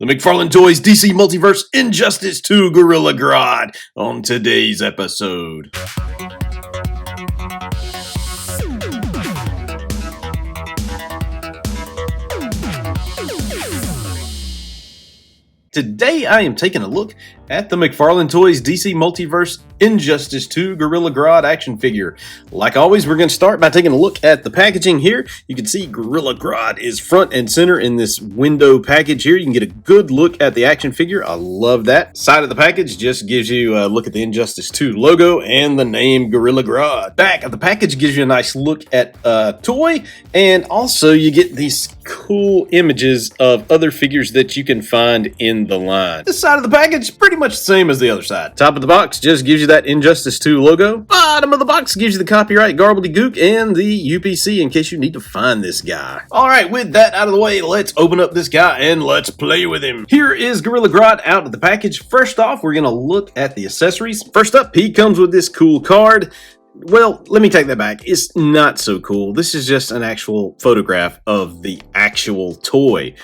the McFarlane Toys DC Multiverse Injustice 2 Gorilla Grodd on today's episode. Today I am taking a look at the McFarlane Toys DC Multiverse Injustice 2 Gorilla Grodd action figure. Like always, we're going to start by taking a look at the packaging here. You can see Gorilla Grodd is front and center in this window package here. You can get a good look at the action figure. I love that. Side of the package just gives you a look at the Injustice 2 logo and the name Gorilla Grodd. Back of the package gives you a nice look at toy, and also you get these cool images of other figures that you can find in the line. This side of the package pretty much the same as the other side. Top of the box just gives you that Injustice 2 logo. Bottom of the box gives you the copyright gobbledygook and the UPC in case you need to find this guy. Alright, with that out of the way, let's open up this guy and let's play with him. Here is Gorilla Grodd out of the package. First off, we're going to look at the accessories. First up, he comes with this cool card. Well, let me take that back. It's not so cool. This is just an actual photograph of the actual toy.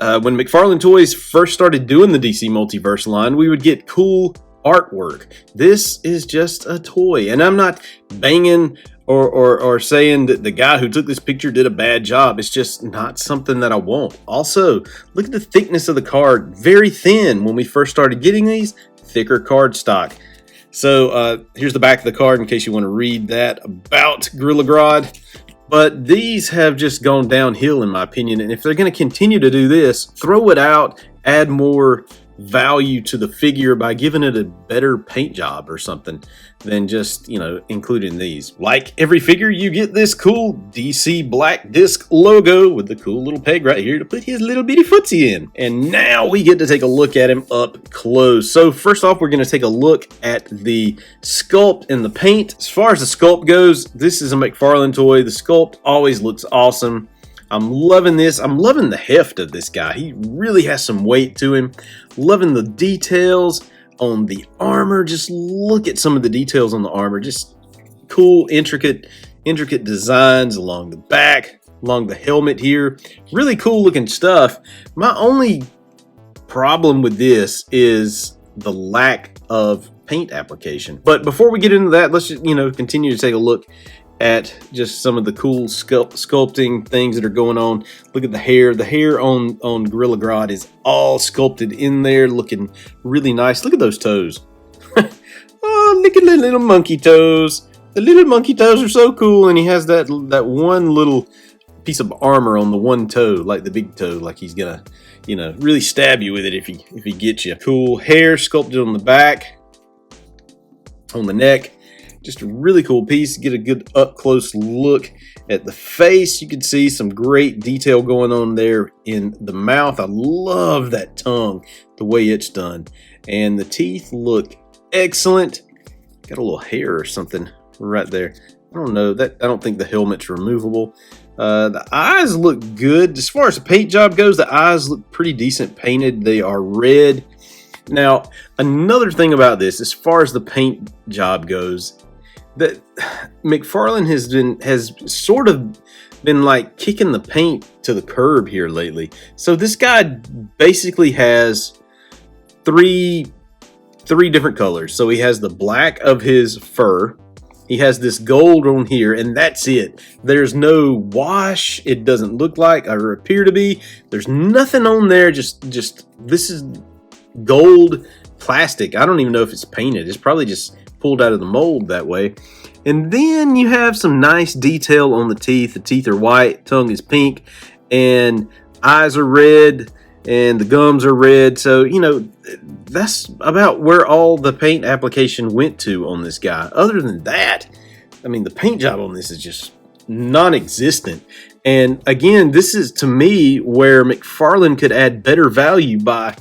When McFarlane Toys first started doing the DC Multiverse line, we would get cool artwork. This is just a toy, and I'm not banging or saying that the guy who took this picture did a bad job. It's just not something that I want. Also, look at the thickness of the card. Very thin. When we first started getting these, thicker card stock. So here's the back of the card in case you want to read that about Gorilla Grodd. But these have just gone downhill in my opinion, and if they're going to continue to do this, throw it out, add more value to the figure by giving it a better paint job or something than just, including these. Like every figure, you get this cool DC black disc logo with the cool little peg right here to put his little bitty footsie in. And now we get to take a look at him up close. So first off, we're going to take a look at the sculpt and the paint. As far as the sculpt goes, this is a McFarlane toy. The sculpt always looks awesome. I'm loving this. I'm loving the heft of this guy. He really has some weight to him. Loving the details on the armor. Just look at some of the details on the armor. Just cool, intricate designs along the back, along the helmet here. Really cool looking stuff. My only problem with this is the lack of paint application. But before we get into that, let's just, continue to take a look at just some of the cool sculpting things that are going on. Look at the hair. The hair on Gorilla Grodd is all sculpted in there, looking really nice. Look at those toes. Oh, look at the little monkey toes. The little monkey toes are so cool, and he has that one little piece of armor on the one toe, like the big toe, like he's gonna, really stab you with it if he gets you. Cool hair sculpted on the back, on the neck. Just a really cool piece. Get a good up close look at the face. You can see some great detail going on there in the mouth. I love that tongue, the way it's done. And the teeth look excellent. Got a little hair or something right there. I don't know. I don't think the helmet's removable. The eyes look good. As far as the paint job goes, the eyes look pretty decent painted. They are red. Now, another thing about this, as far as the paint job goes, that McFarlane has sort of been like kicking the paint to the curb here lately. So this guy basically has three different colors. So he has the black of his fur. He has this gold on here, and that's it. There's no wash. It doesn't look like or appear to be. There's nothing on there. Just this is gold plastic. I don't even know if it's painted. It's probably just pulled out of the mold that way. And then you have some nice detail on the teeth. The teeth are white, tongue is pink, and eyes are red, and the gums are red. So, that's about where all the paint application went to on this guy. Other than that, I mean, the paint job on this is just non-existent. And again, this is to me where McFarlane could add better value by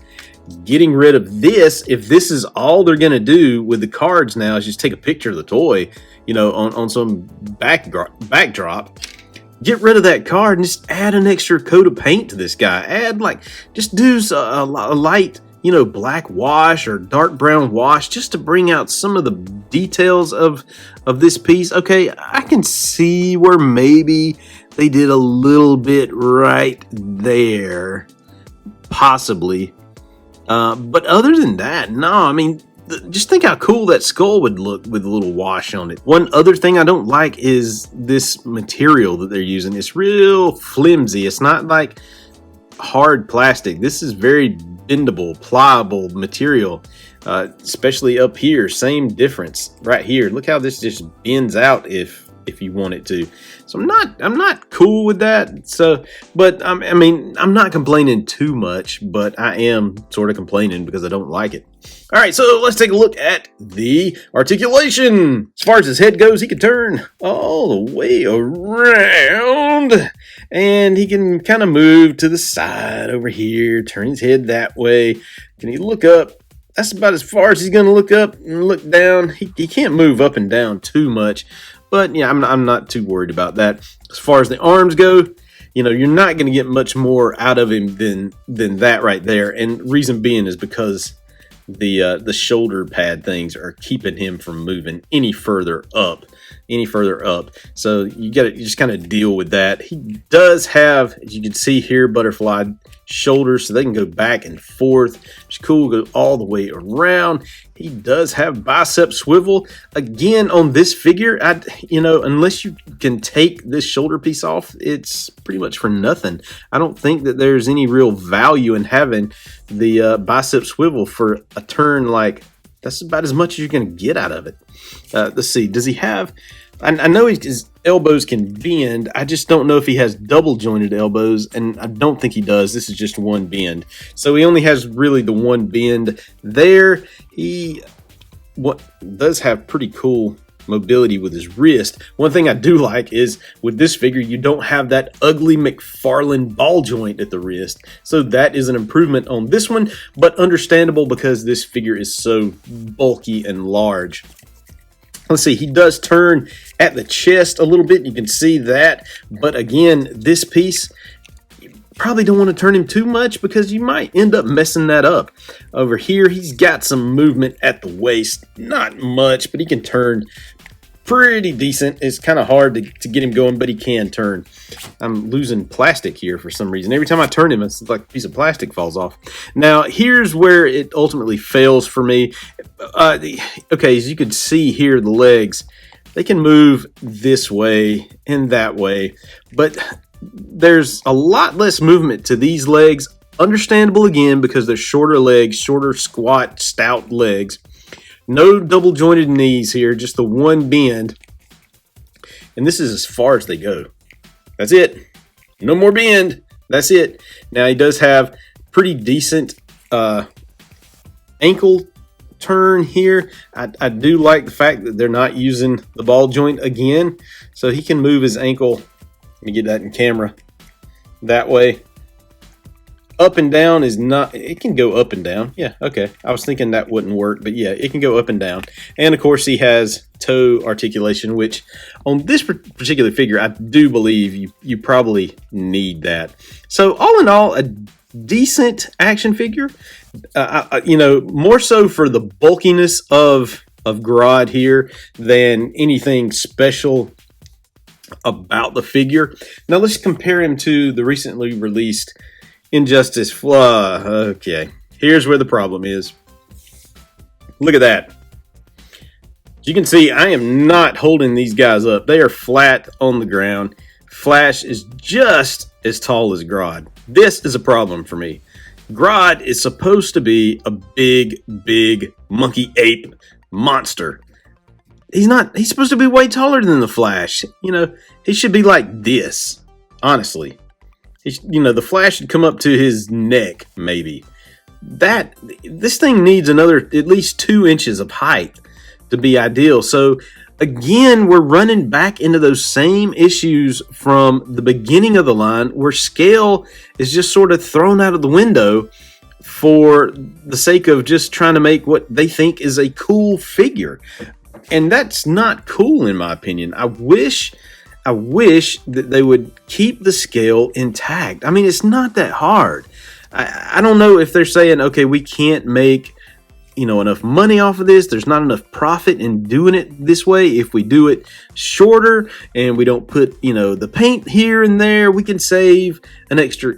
getting rid of this. If this is all they're going to do with the cards now is just take a picture of the toy, on some backdrop, get rid of that card and just add an extra coat of paint to this guy. Just do a light, black wash or dark brown wash just to bring out some of the details of this piece. Okay, I can see where maybe they did a little bit right there, possibly. But other than that, no, I mean, just think how cool that skull would look with a little wash on it. One other thing I don't like is this material that they're using. It's real flimsy. It's not like hard plastic. This is very bendable, pliable material, especially up here. Same difference right here. Look how this just bends out if you want it to. So I'm not cool with that. So, but I mean, I'm not complaining too much, but I am sort of complaining because I don't like it. All right, so let's take a look at the articulation. As far as his head goes, he can turn all the way around, and he can kind of move to the side over here, turn his head that way. Can he look up? That's about as far as he's going to look up and look down. He can't move up and down too much. But yeah, I'm not too worried about that. As far as the arms go, you know, you're not going to get much more out of him than that right there. And reason being is because the shoulder pad things are keeping him from moving any further up. So you just kind of deal with that. He does have, as you can see here, butterfly shoulders, so they can go back and forth. It's cool, go all the way around. He does have bicep swivel. Again, on this figure, unless you can take this shoulder piece off, it's pretty much for nothing. I don't think that there's any real value in having the bicep swivel for a turn. Like, that's about as much as you're going to get out of it. Let's see, does he have... I know his elbows can bend. I just don't know if he has double jointed elbows, and I don't think he does. This is just one bend. So he only has really the one bend there. He does have pretty cool mobility with his wrist. One thing I do like is with this figure, you don't have that ugly McFarlane ball joint at the wrist. So that is an improvement on this one, but understandable because this figure is so bulky and large. Let's see, he does turn at the chest a little bit. You can see that. But again, this piece, you probably don't want to turn him too much because you might end up messing that up. Over here, he's got some movement at the waist. Not much, but he can turn pretty decent. It's kind of hard to get him going, but he can turn. I'm losing plastic here for some reason. Every time I turn him, it's like a piece of plastic falls off. Now, here's where it ultimately fails for me. Okay, as you can see here, the legs, they can move this way and that way, but there's a lot less movement to these legs. Understandable again, because they're shorter legs, shorter, squat, stout legs. No double jointed knees here, just the one bend. And this is as far as they go. That's it. No more bend. That's it. Now he does have pretty decent ankle turn here. I do like the fact that they're not using the ball joint again. So he can move his ankle. Let me get that in camera. That way. Up and down is not, it can go up and down. Yeah, okay. I was thinking that wouldn't work, but yeah, it can go up and down. And of course, he has toe articulation, which on this particular figure, I do believe you probably need that. So all in all, a decent action figure. More so for the bulkiness of Grodd here than anything special about the figure. Now let's compare him to the recently released Injustice Flaw. Okay, here's where the problem is. Look at that. As you can see, I am not holding these guys up. They are flat on the ground. Flash is just as tall as Grodd. This is a problem for me. Grodd is supposed to be a big monkey ape monster. He's not. He's supposed to be way taller than the Flash. He should be like this, honestly. The Flash should come up to his neck, maybe. This thing needs another at least 2 inches of height to be ideal. So again, we're running back into those same issues from the beginning of the line, where scale is just sort of thrown out of the window for the sake of just trying to make what they think is a cool figure. And that's not cool, in my opinion. I wish that they would keep the scale intact. I mean, it's not that hard. I don't know if they're saying, okay, we can't make enough money off of this. There's not enough profit in doing it this way. If we do it shorter and we don't put, the paint here and there, we can save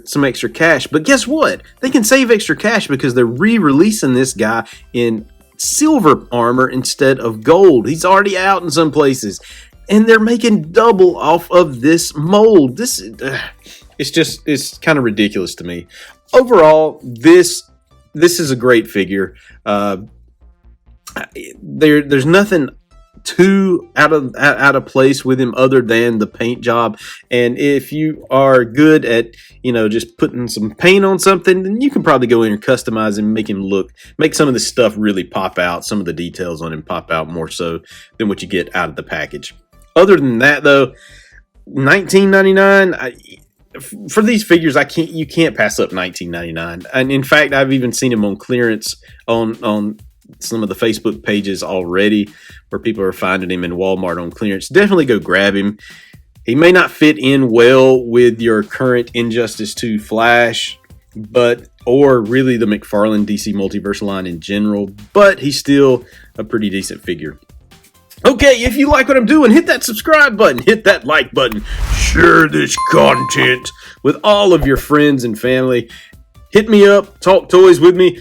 some extra cash. But guess what? They can save extra cash because they're re-releasing this guy in silver armor instead of gold. He's already out in some places, and they're making double off of this mold. It's kind of ridiculous to me. Overall, this is a great figure. There's nothing too out of place with him other than the paint job. And if you are good at just putting some paint on something, then you can probably go in and customize and make some of this stuff really pop out. Some of the details on him pop out more so than what you get out of the package. Other than that, though, $19.99. For these figures, you can't pass up $19.99. And in fact, I've even seen them on clearance on some of the Facebook pages already, where people are finding him in Walmart on clearance. Definitely go grab him. He may not fit in well with your current Injustice 2 Flash, or really the McFarlane DC Multiverse line in general, but he's still a pretty decent figure. Okay, if you like what I'm doing, hit that subscribe button, hit that like button, share this content with all of your friends and family. Hit me up, talk toys with me.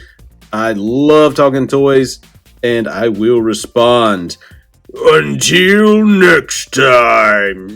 I love talking toys, and I will respond. Until next time.